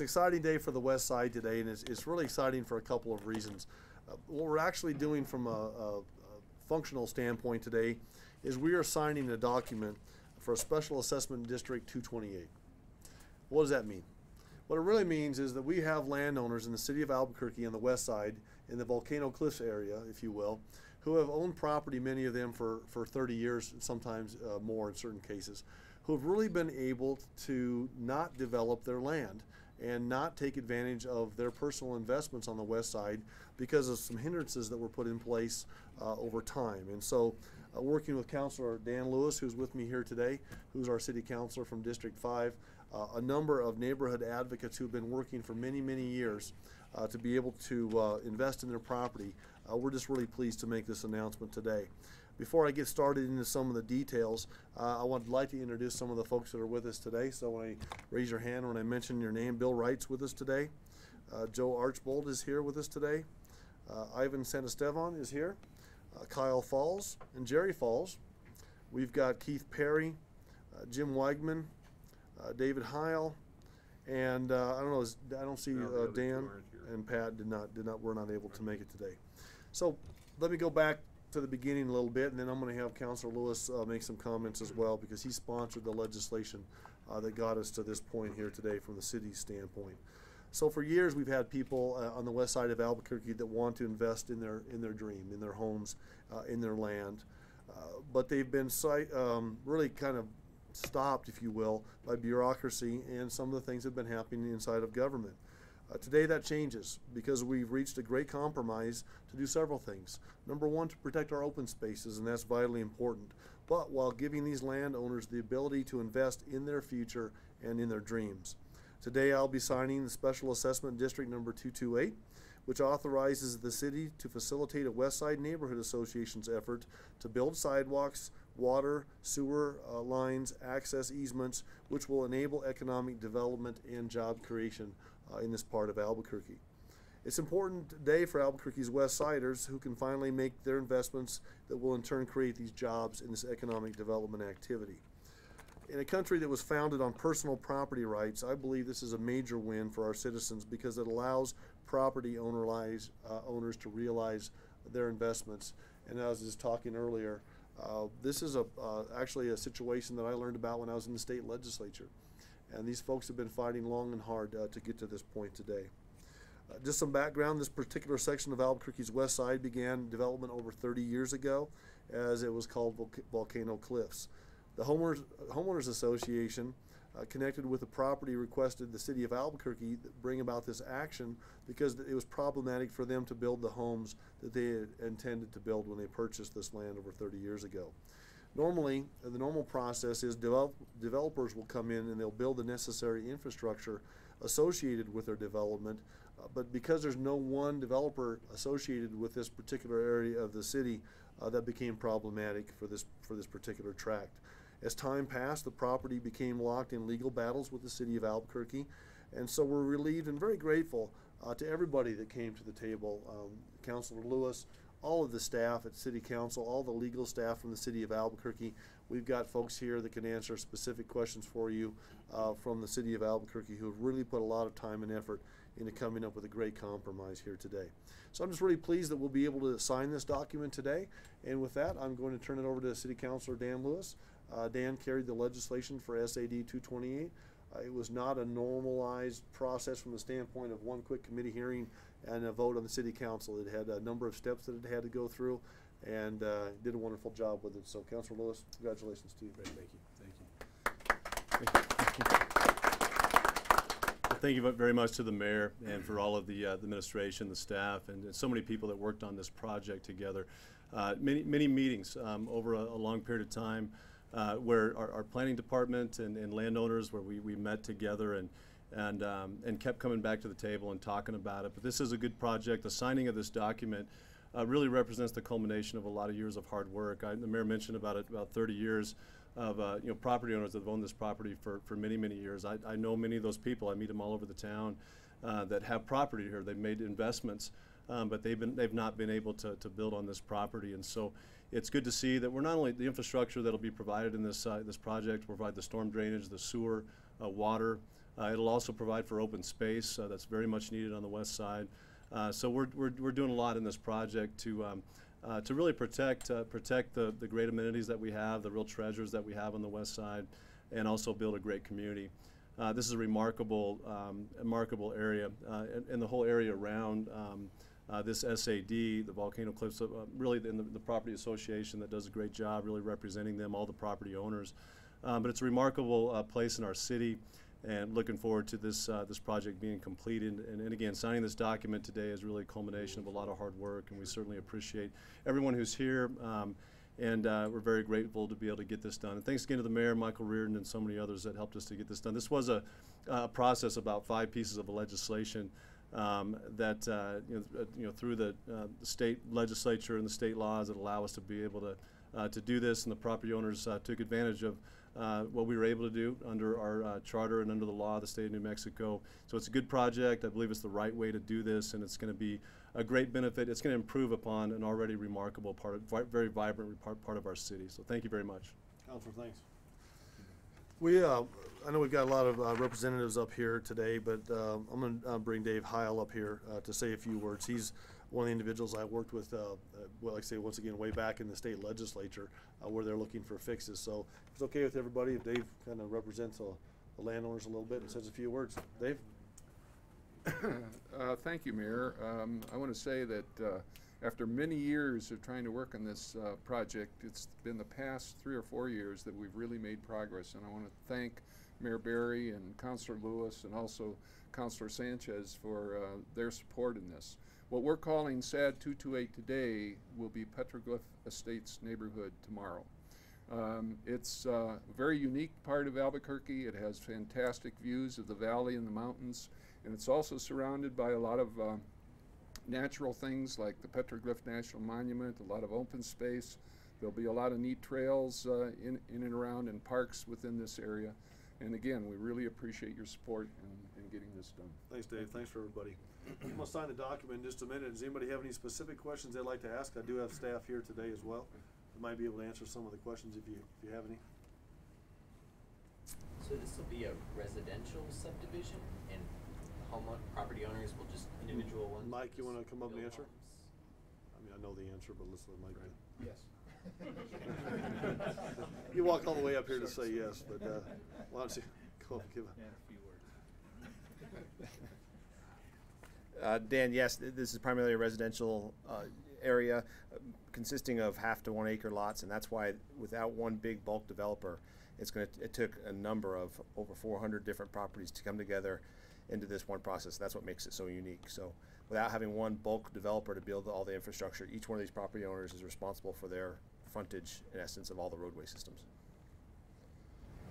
an exciting day for the West Side today, and it's really exciting for a couple of reasons. What we're actually doing from a functional standpoint today is we are signing a document for a Special Assessment District 228. What does that mean? What it really means is that we have landowners in the city of Albuquerque on the west side, in the Volcano Cliffs area, if you will, who have owned property, many of them for 30 years, sometimes more in certain cases, who have really been able to not develop their land and not take advantage of their personal investments on the west side because of some hindrances that were put in place over time. And so working with Councilor Dan Lewis, who's with me here today, who's our city councilor from District 5, a number of neighborhood advocates who've been working for many, many years to be able to invest in their property. We're just really pleased to make this announcement today. Before I get started into some of the details, I would like to introduce some of the folks that are with us today. So when I raise your hand when I mention your name, Bill Wright's with us today. Joe Archbold is here with us today. Ivan Santisteban is here. Kyle Falls and Jerry Falls. We've got Keith Perry, Jim Weigman, David Heil, and I don't see Dan and Pat were not able to make it today. So let me go back to the beginning a little bit, and then I'm going to have Councilor Lewis make some comments as well, because he sponsored the legislation that got us to this point here today from the city's standpoint. So for years we've had people on the west side of Albuquerque that want to invest in their dream, in their homes, in their land, but they've been really kind of stopped, if you will, by bureaucracy and some of the things that have been happening inside of government. Today that changes because we've reached a great compromise to do several things. Number one, to protect our open spaces, and that's vitally important, but while giving these landowners the ability to invest in their future and in their dreams. Today I'll be signing the Special Assessment District number 228, which authorizes the city to facilitate a Westside Neighborhood Association's effort to build sidewalks, water, sewer lines, access easements, which will enable economic development and job creation in this part of Albuquerque. It's an important day for Albuquerque's West Siders, who can finally make their investments that will in turn create these jobs in this economic development activity. In a country that was founded on personal property rights, I believe this is a major win for our citizens because it allows property owners to realize their investments. And as I was just talking earlier, this is actually a situation that I learned about when I was in the state legislature. And these folks have been fighting long and hard to get to this point today. Just some background, this particular section of Albuquerque's west side began development over 30 years ago, as it was called Volcano Cliffs. The Homeowners Association connected with the property requested the city of Albuquerque bring about this action because it was problematic for them to build the homes that they had intended to build when they purchased this land over 30 years ago. Normally, the normal process is developers will come in and they'll build the necessary infrastructure associated with their development, but because there's no one developer associated with this particular area of the city, that became problematic for this particular tract. As time passed, the property became locked in legal battles with the city of Albuquerque, and so we're relieved and very grateful to everybody that came to the table. Councilor Lewis, all of the staff at City Council, all the legal staff from the city of Albuquerque. We've got folks here that can answer specific questions for you from the city of Albuquerque who have really put a lot of time and effort into coming up with a great compromise here today. So I'm just really pleased that we'll be able to sign this document today. And with that, I'm going to turn it over to City Councilor Dan Lewis. Dan carried the legislation for SAD 228. It was not a normalized process from the standpoint of one quick committee hearing and a vote on the city council. It had a number of steps that it had to go through, and did a wonderful job with it. So, Councilor Lewis, congratulations to you. Great, thank you. Well, thank you very much to the mayor and for all of the administration, the staff, and so many people that worked on this project together. Many meetings over a long period of time. Where our planning department and landowners, where we met together and kept coming back to the table and talking about it. But this is a good project. The signing of this document really represents the culmination of a lot of years of hard work. The mayor mentioned about 30 years of property owners that have owned this property for many years. I know many of those people. I meet them all over the town that have property here. They've made investments, but they've not been able to build on this property. And so it's good to see that we're not only the infrastructure that'll be provided in this project, provide the storm drainage, the sewer, water, It'll also provide for open space that's very much needed on the west side. So we're doing a lot in this project to really protect the great amenities that we have, the real treasures that we have on the west side, and also build a great community. This is a remarkable area, and the whole area around this SAD, the Volcano Cliffs, really the property association that does a great job really representing them, all the property owners. But it's a remarkable place in our city, and looking forward to this project being completed. And again, signing this document today is really a culmination of a lot of hard work, and we certainly appreciate everyone who's here. And we're very grateful to be able to get this done. And thanks again to the mayor, Michael Reardon, and so many others that helped us to get this done. This was a process, about 5 pieces of legislation that through the state legislature and the state laws that allow us to be able to do this, and the property owners took advantage of what we were able to do under our charter and under the law of the state of New Mexico. So it's a good project. I believe it's the right way to do this, and it's going to be a great benefit. It's going to improve upon an already remarkable very vibrant part of our city. So thank you very much. Councilor, thanks. We, I know we've got a lot of representatives up here today, but I'm going to bring Dave Heil up here to say a few words. He's one of the individuals I worked with, well, like I say, once again, way back in the state legislature where they're looking for fixes. So if it's okay with everybody, if Dave kind of represents the landowners a little bit and says a few words. Dave? Thank you, Mayor. I want to say that after many years of trying to work on this project, it's been the past 3 or 4 years that we've really made progress, and I want to thank Mayor Berry and Councilor Lewis and also Councilor Sanchez for their support in this. What we're calling SAD 228 today will be Petroglyph Estates neighborhood tomorrow. It's a very unique part of Albuquerque. It has fantastic views of the valley and the mountains, and it's also surrounded by a lot of natural things like the Petroglyph National Monument, a lot of open space. There'll be a lot of neat trails in and around, and parks within this area. And again, we really appreciate your support in getting this done. Thanks, Dave. Thanks for everybody. I'm going to sign the document in just a minute. Does anybody have any specific questions they'd like to ask? I do have staff here today as well. They might be able to answer some of the questions if you have any. So this will be a residential subdivision, and property owners will just individual ones? Mike, you want to come up and answer? Homes? I mean, I know the answer, but let's let Mike. Yes. You walked all the way up here to say yes, but why don't you go up and give a few words. Dan, yes, this is primarily a residential area consisting of 1/2 to 1 acre lots, and that's why without one big bulk developer, it took a number of over 400 different properties to come together into this one process. That's what makes it so unique. So without having one bulk developer to build all the infrastructure, each one of these property owners is responsible for their frontage, in essence, of all the roadway systems.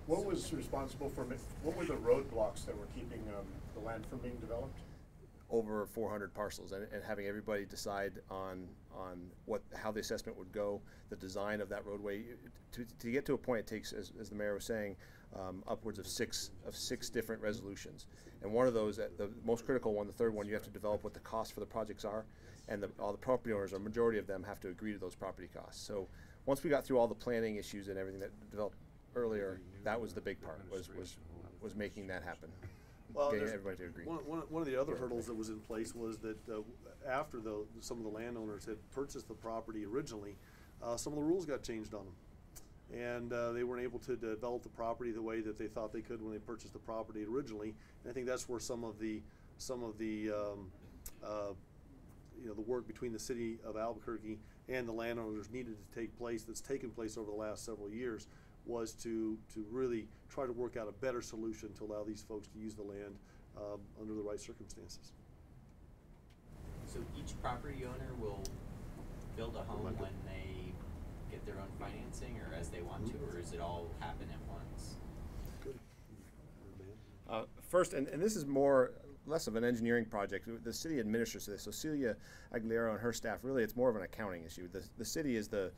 What was responsible for, what were the roadblocks that were keeping the land from being developed? Over 400 parcels, and having everybody decide on how the assessment would go, the design of that roadway. To get to a point, it takes, as the mayor was saying, upwards of six different resolutions. And one of those, the most critical one, the third one, you have to develop what the costs for the projects are, and all the property owners, or majority of them, have to agree to those property costs. So once we got through all the planning issues and everything that developed earlier, that was the big part, was making that happen. Well, getting everybody to agree. One of the other hurdles that was in place was that after some of the landowners had purchased the property originally, some of the rules got changed on them. And they weren't able to develop the property the way that they thought they could when they purchased the property originally. And I think that's where some of the the work between the city of Albuquerque and the landowners needed to take place. That's taken place over the last several years, was to really try to work out a better solution to allow these folks to use the land under the right circumstances. So each property owner will build a home when they get their own financing, or as they want to, or does it all happen at once? Good. First, and this is less of an engineering project. The city administers this. So Celia Aguilera and her staff, really, it's more of an accounting issue. The city is the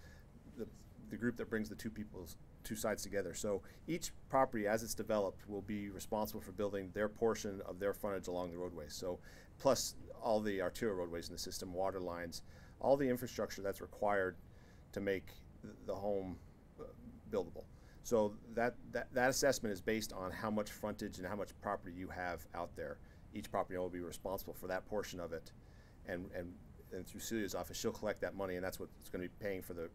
group that brings the two sides together. So each property, as it's developed, will be responsible for building their portion of their frontage along the roadways. So plus all the arterial roadways in the system, water lines, all the infrastructure that's required to make the home buildable. So that assessment is based on how much frontage and how much property you have out there. Each property owner will be responsible for that portion of it, and through Celia's office, she'll collect that money, and that's what's going to be paying for the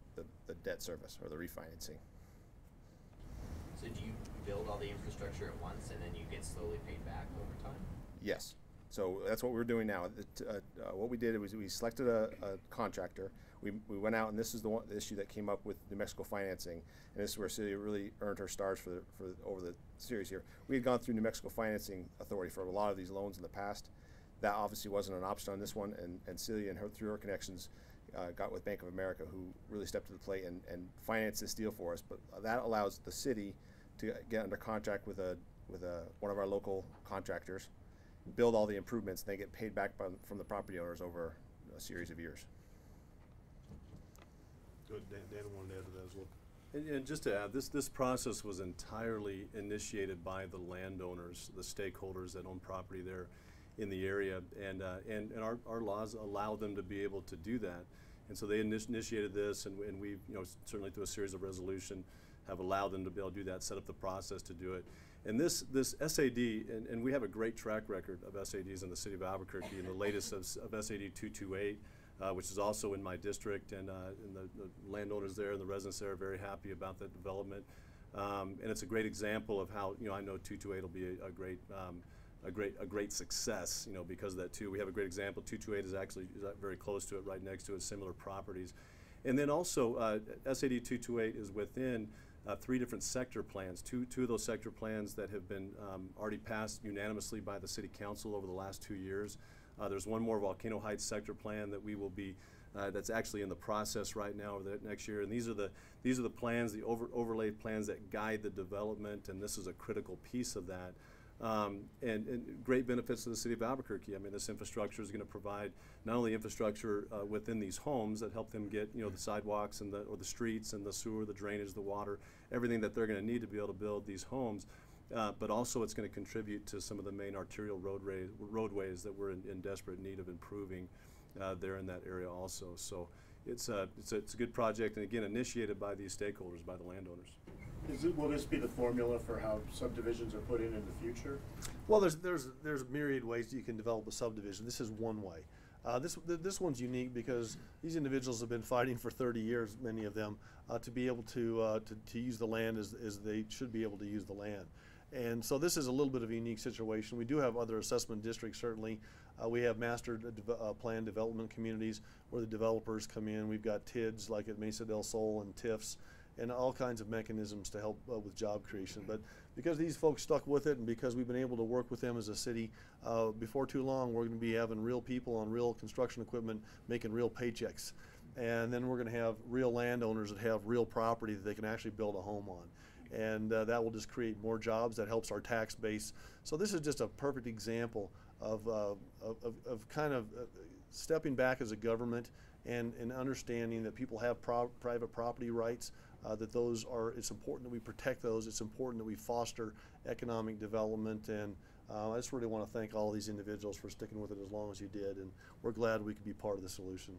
debt service or the refinancing. So do you build all the infrastructure at once and then you get slowly paid back over time? Yes. So that's what we're doing now. What we did was we selected a contractor. We went out, and this is the issue that came up with New Mexico financing, and this is where Celia really earned her stars for over the series here. We had gone through New Mexico Financing Authority for a lot of these loans in the past. That obviously wasn't an option on this one, and Celia, through her connections, got with Bank of America, who really stepped to the plate and financed this deal for us. But that allows the city to get under contract with one of our local contractors, build all the improvements, and they get paid back from the property owners over a series of years. Good. Dan wanted to add to that as well. And just to add, this process was entirely initiated by the landowners, the stakeholders that own property there in the area, and our laws allow them to be able to do that. And so they initiated this, and we, certainly through a series of resolution, have allowed them to be able to do that, set up the process to do it. And this SAD, and we have a great track record of SADs in the city of Albuquerque, and the latest of SAD 228, which is also in my district, and the landowners there and the residents there are very happy about that development. And it's a great example of how, I know 228 will be a great success, because of that too. We have a great example. 228 is actually very close to it, right next to it, similar properties. And then also, SAD 228 is within 3 different sector plans. Two of those sector plans that have been already passed unanimously by the City Council over the last 2 years. There's one more Volcano Heights sector plan that we will be, that's actually in the process right now over the next year. And these are the plans, the overlay plans that guide the development, and this is a critical piece of that. And great benefits to the city of Albuquerque. I mean, this infrastructure is going to provide not only infrastructure within these homes that help them get, the sidewalks and the streets and the sewer, the drainage, the water, everything that they're going to need to be able to build these homes. But also it's going to contribute to some of the main arterial roadways that we're in desperate need of improving there in that area also. So it's a good project, and again, initiated by these stakeholders, by the landowners. Will this be the formula for how subdivisions are put in the future? Well, there's myriad ways you can develop a subdivision. This is one way. This one's unique because these individuals have been fighting for 30 years, many of them, to be able to use the land as they should be able to use the land. And so this is a little bit of a unique situation. We do have other assessment districts, certainly. We have master plan development communities where the developers come in. We've got TIDs like at Mesa del Sol and TIFs, and all kinds of mechanisms to help with job creation. But because these folks stuck with it, and because we've been able to work with them as a city, before too long we're going to be having real people on real construction equipment making real paychecks. And then we're going to have real landowners that have real property that they can actually build a home on. And that will just create more jobs. That helps our tax base. So this is just a perfect example of kind of stepping back as a government and understanding that people have private property rights, that it's important that we protect those. It's important that we foster economic development. And I just really want to thank all of these individuals for sticking with it as long as you did. And we're glad we could be part of the solution.